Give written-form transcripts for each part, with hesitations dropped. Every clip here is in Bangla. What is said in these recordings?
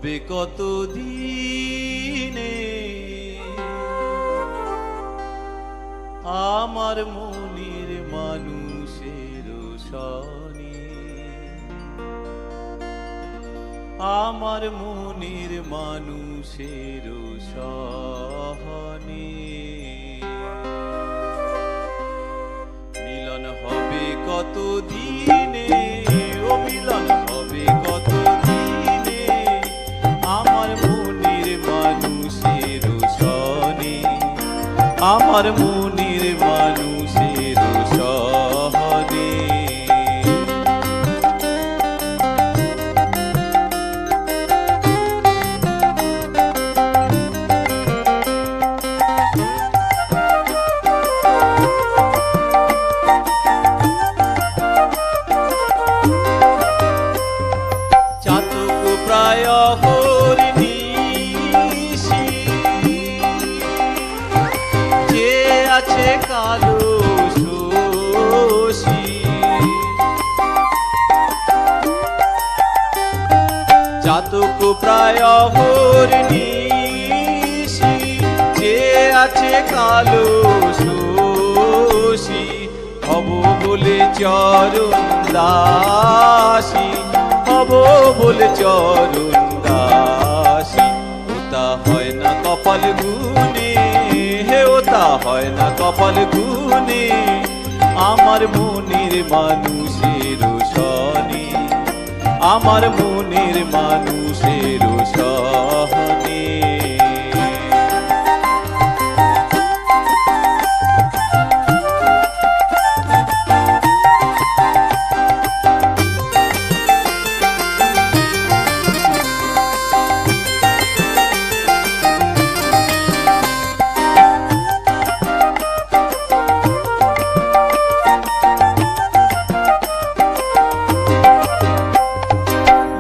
হবে কত দিনে আমার মনের মানুষের সনে, আমার মনের মানুষের সহনে মিলন হবে কত দিনে, ও মিলন হবে কত দিনে আমার মনের মানুষের সনে, আমার মনের মানুষের সহনে। চাতক প্রায় হরিণীষি যে আছে কালো শোষী, চাতক প্রায় হরিণীষি যে আছে কালো শোষী, হব বলে চরণ দাসী, হব বলে চরণ দাসী। ওটা হয় না কপাল গুনে, হে ওটা হয় না কপাল গুনে আমার মনের মানুষের সনে, আমার মনের মানুষের সহনে।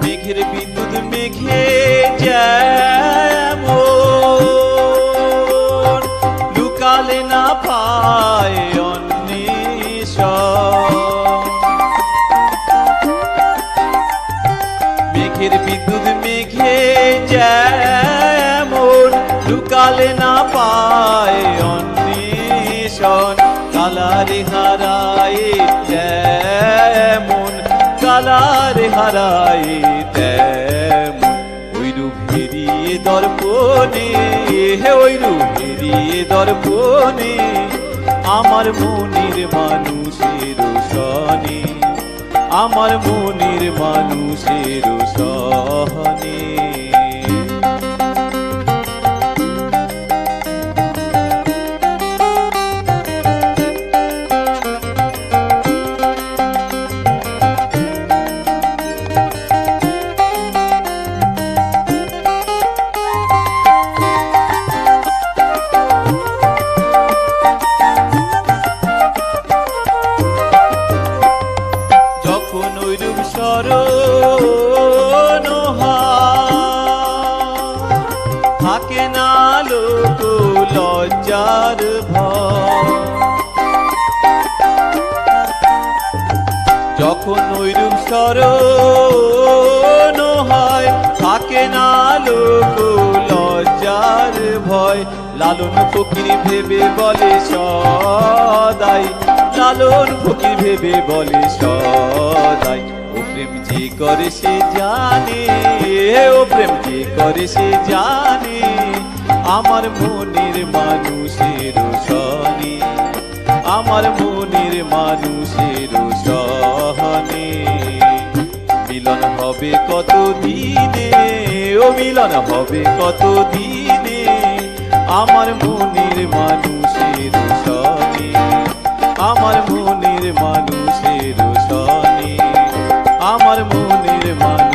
মেঘের বিদ্যুৎ মেঘে যেমন লুকালে না পায় অন্বেষণ, মেঘের বিদ্যুৎ মেঘে যেমন লুকালে না পায় অন্বেষণ, কালারে হারায় তেমন, কালারে হারায় তেমন ওই রূপ হেরিয়ে দর্পণে, হে ওই রূপ হেরিয়ে দর্পণে আমার মনের মানুষের সনে, আমার মনের মানুষের সহনে। যখন ওই রূপ স্মরণ থাকে না লোক লজ্জার ভয়, যখন ওই রূপ স্মরণ হয় থাকে না লোক লজ্জার ভয়, লালন ফকির ভেবে বলে সদাই, লালন ফকির ভেবে বলে সদাই ও প্রেম যে করে সে জানে, ও প্রেম যে করে সে জানে আমার মনের মানুষের সনে, আমার মনের মানুষের সহনে মিলন হবে কত দিনে, ও মিলন হবে কত দিনে আমার মনের মানুষের সনে, আমার মনের মানুষের সনে, আমার মনের মানুষ।